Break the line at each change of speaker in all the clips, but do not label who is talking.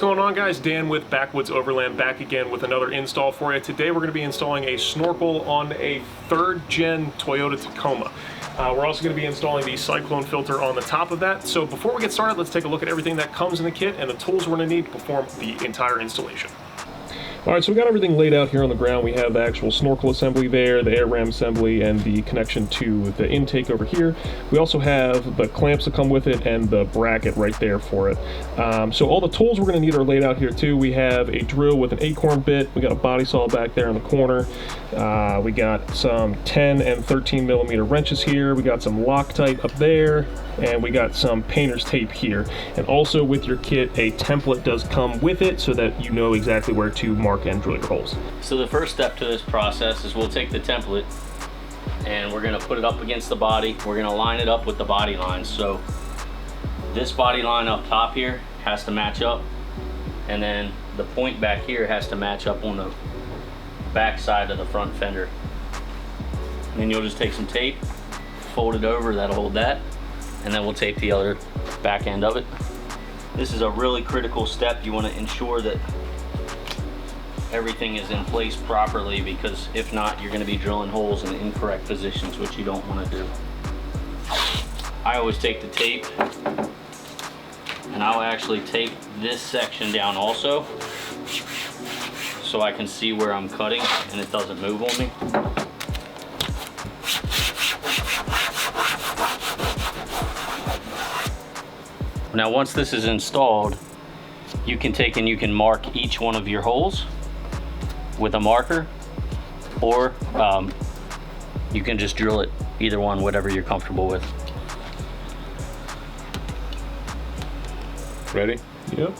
going on, guys? Dan with Backwoods Overland back again with another install for you. Today we're going to be installing a snorkel on a 3rd gen Toyota Tacoma. We're also going to be installing the Cyclone filter on the top of that. So before we get started, let's take a look at everything that comes in the kit and the tools we're going to need to perform the entire installation. Alright, so we got everything laid out here on the ground. We have the actual snorkel assembly there, the air ram assembly, and the connection to the intake over here. We also have the clamps that come with it and the bracket right there for it. So all the tools we're going to need are laid out here too. We have a drill with an acorn bit. We got a body saw back there in the corner. We got some 10 and 13 millimeter wrenches here. We got some Loctite up there, and we got some painter's tape here. And also with your kit, a template does come with it so that you know exactly where to mark and drill your holes.
So the first step to this process is we'll take the template and we're going to put it up against the body. We're going to line it up with the body lines. So this body line up top here has to match up, and then the point back here has to match up on the back side of the front fender. And then you'll just take some tape, fold it over, that'll hold that, and then we'll tape the other back end of it. This is a really critical step. You want to ensure that everything is in place properly, because if not, you're going to be drilling holes in the incorrect positions, which you don't want to do. I always take the tape and I'll actually tape this section down also, so I can see where I'm cutting and it doesn't move on me. Now once this is installed, you can take and you can mark each one of your holes with a marker, or you can just drill it, either one, whatever you're comfortable with.
Ready? Yep.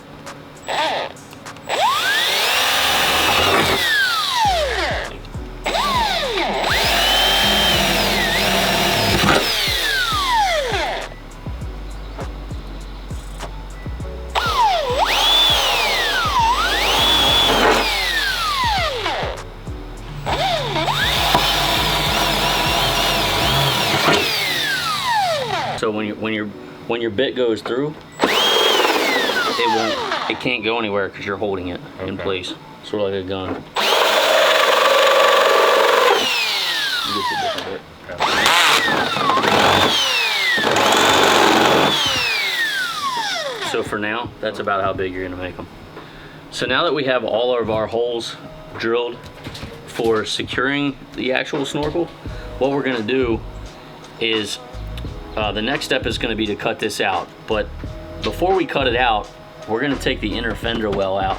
So when your bit goes through, it can't go anywhere because you're holding it in place, sort of like a gun. So for now, that's about how big you're gonna make them. So now that we have all of our holes drilled for securing the actual snorkel, what we're gonna do is the next step is going to be to cut this out. But before we cut it out, we're going to take the inner fender well out.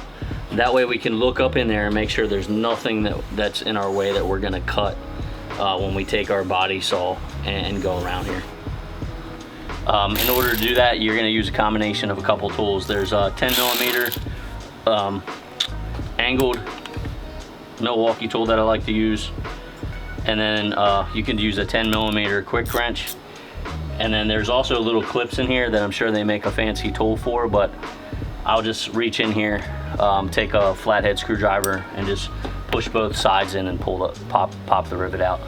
That way we can look up in there and make sure there's nothing that's in our way that we're going to cut when we take our body saw and go around here. In order to do that, you're going to use a combination of a couple tools. There's a 10 millimeter angled Milwaukee tool that I like to use, and then you can use a 10 millimeter quick wrench. And then there's also little clips in here that I'm sure they make a fancy tool for, but I'll just reach in here, take a flathead screwdriver and just push both sides in and pull pop the rivet out.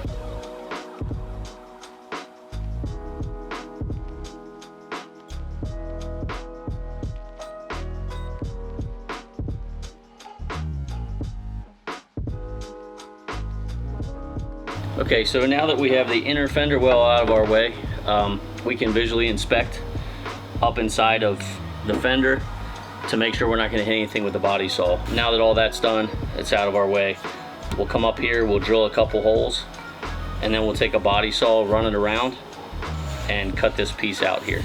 Okay, so now that we have the inner fender well out of our way, we can visually inspect up inside of the fender to make sure we're not going to hit anything with the body saw. Now that all that's done, it's out of our way, we'll come up here, we'll drill a couple holes, and then we'll take a body saw, run it around, and cut this piece out here.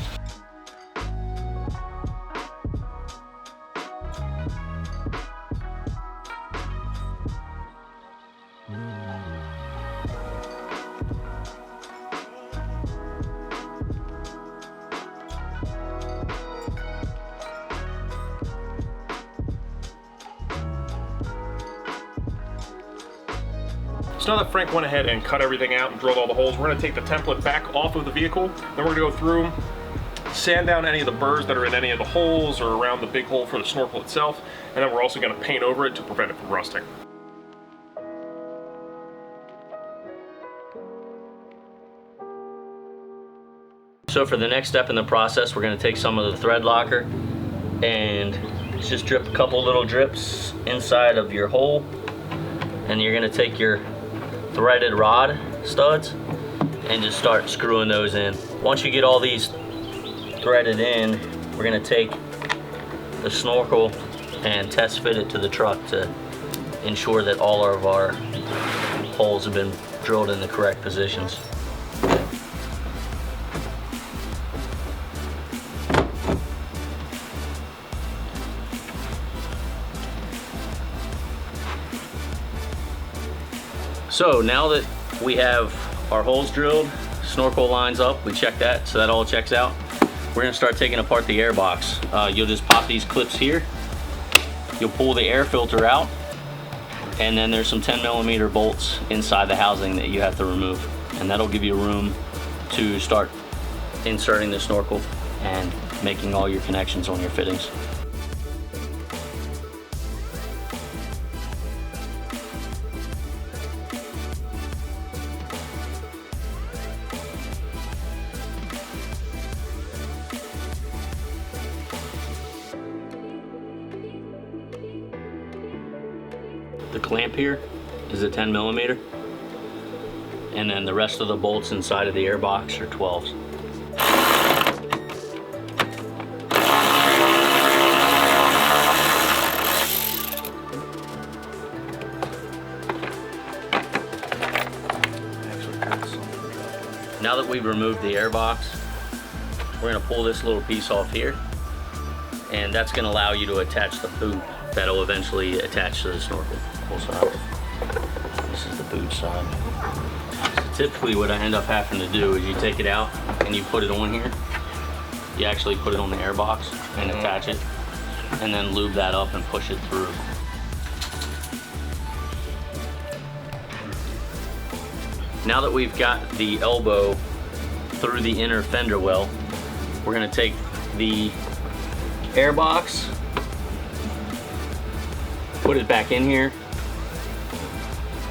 So now that Frank went ahead and cut everything out and drilled all the holes, we're going to take the template back off of the vehicle. Then we're going to go through, sand down any of the burrs that are in any of the holes or around the big hole for the snorkel itself, and then we're also going to paint over it to prevent it from rusting.
So for the next step in the process, we're going to take some of the thread locker and Just drip a couple little drips inside of your hole, and you're gonna take your threaded rod studs and just start screwing those in. Once you get all these threaded in, we're gonna take the snorkel and test fit it to the truck to ensure that all of our holes have been drilled in the correct positions. So now that we have our holes drilled, snorkel lines up, we check that, so that all checks out. We're gonna start taking apart the airbox. You'll just pop these clips here. You'll pull the air filter out, and then there's some 10mm bolts inside the housing that you have to remove. And that'll give you room to start inserting the snorkel and making all your connections on your fittings. The clamp here is a 10mm, and then the rest of the bolts inside of the airbox are 12s. Now that we've removed the airbox, we're going to pull this little piece off here, and that's going to allow you to attach the boot that'll eventually attach to the snorkel. Side. This is the boot side. So typically what I end up having to do is you take it out and you put it on here. You actually put it on the airbox and attach it, and then lube that up and push it through. Now that we've got the elbow through the inner fender well, we're going to take the airbox, put it back in here.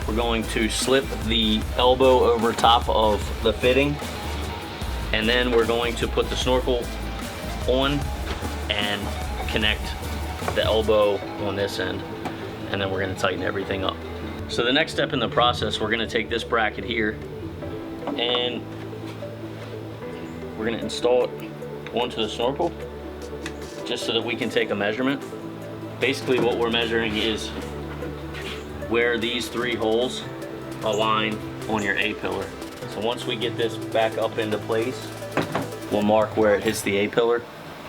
We're going to slip the elbow over top of the fitting, and then we're going to put the snorkel on and connect the elbow on this end, and then we're going to tighten everything up. So the next step in the process, we're going to take this bracket here and we're going to install it onto the snorkel just so that we can take a measurement. Basically what we're measuring is where these 3 holes align on your A-pillar. So once we get this back up into place, we'll mark where it hits the A-pillar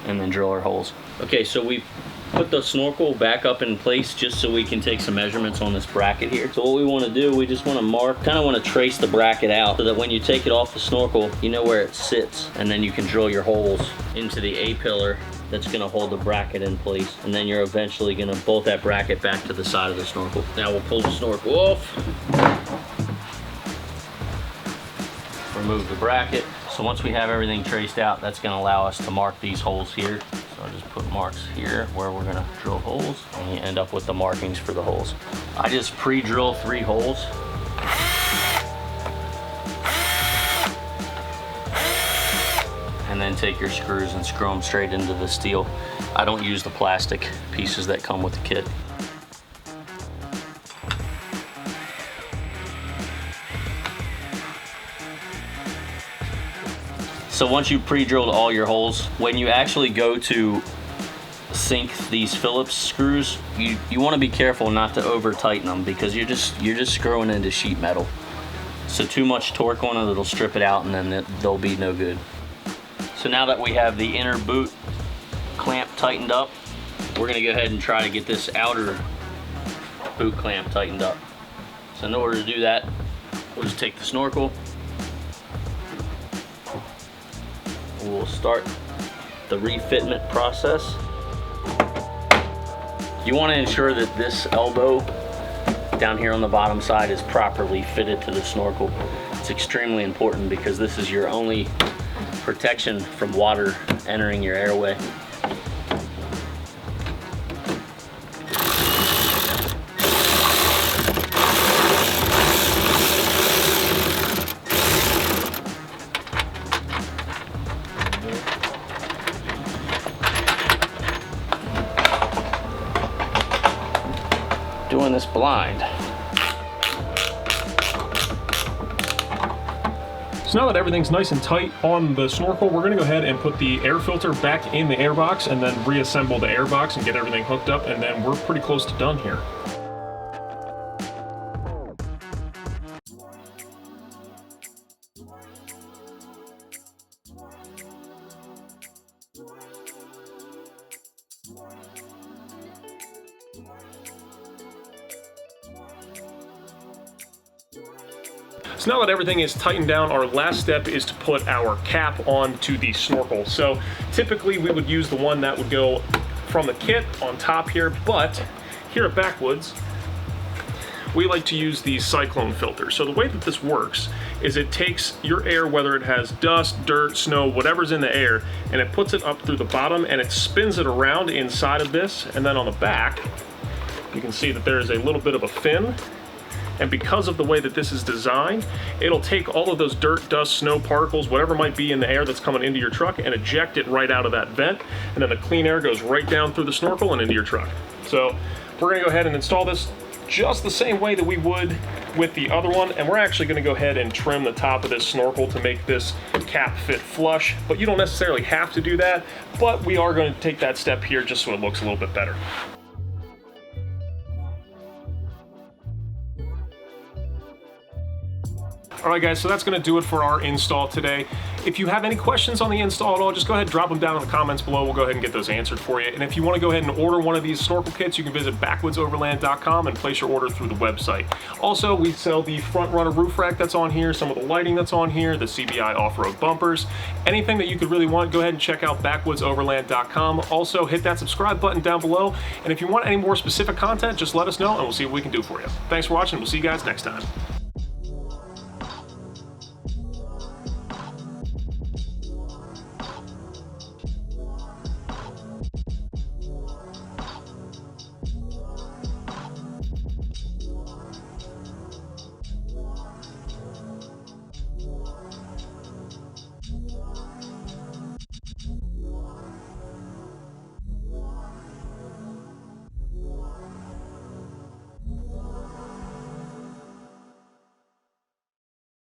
and then drill our holes. Okay, so we've put the snorkel back up in place just so we can take some measurements on this bracket here. So what we want to do, we just want to mark, kind of want to trace the bracket out so that when you take it off the snorkel, you know where it sits, and then you can drill your holes into the A-pillar that's going to hold the bracket in place, and then you're eventually going to bolt that bracket back to the side of the snorkel. Now we'll pull the snorkel off, remove the bracket. So once we have everything traced out, that's going to allow us to mark these holes here. So I'll just put marks here where we're going to drill holes, and you end up with the markings for the holes. I just pre-drill 3 holes. And then take your screws and screw them straight into the steel. I don't use the plastic pieces that come with the kit. So once you've pre-drilled all your holes, when you actually go to sink these Phillips screws, you want to be careful not to over tighten them, because you're just screwing into sheet metal. So too much torque on it, it'll strip it out, and then they'll be no good. So now that we have the inner boot clamp tightened up, we're going to go ahead and try to get this outer boot clamp tightened up. So in order to do that, we'll just take the snorkel. We'll start the refitment process. You want to ensure that this elbow down here on the bottom side is properly fitted to the snorkel. It's extremely important because this is your only protection from water entering your airway. doing this blind.
So now that everything's nice and tight on the snorkel, we're gonna go ahead and put the air filter back in the airbox and then reassemble the airbox and get everything hooked up, and then we're pretty close to done here. So now that everything is tightened down, our last step is to put our cap onto the snorkel. So typically we would use the one that would go from the kit on top here, but here at Backwoods, we like to use the Cyclone filter. So the way that this works is it takes your air, whether it has dust, dirt, snow, whatever's in the air, and it puts it up through the bottom and it spins it around inside of this. And then on the back, you can see that there is a little bit of a fin. And because of the way that this is designed, it'll take all of those dirt, dust, snow particles, whatever might be in the air that's coming into your truck, and eject it right out of that vent. And then the clean air goes right down through the snorkel and into your truck. So we're gonna go ahead and install this just the same way that we would with the other one. And we're actually gonna go ahead and trim the top of this snorkel to make this cap fit flush. But you don't necessarily have to do that, but we are gonna take that step here just so it looks a little bit better. All right, guys, so that's gonna do it for our install today. If you have any questions on the install at all, just go ahead and drop them down in the comments below. We'll go ahead and get those answered for you. And if you wanna go ahead and order one of these snorkel kits, you can visit backwoodsoverland.com and place your order through the website. Also, we sell the front runner roof rack that's on here, some of the lighting that's on here, the CBI off-road bumpers, anything that you could really want, go ahead and check out backwoodsoverland.com. Also, hit that subscribe button down below. And if you want any more specific content, just let us know and we'll see what we can do for you. Thanks for watching. We'll see you guys next time.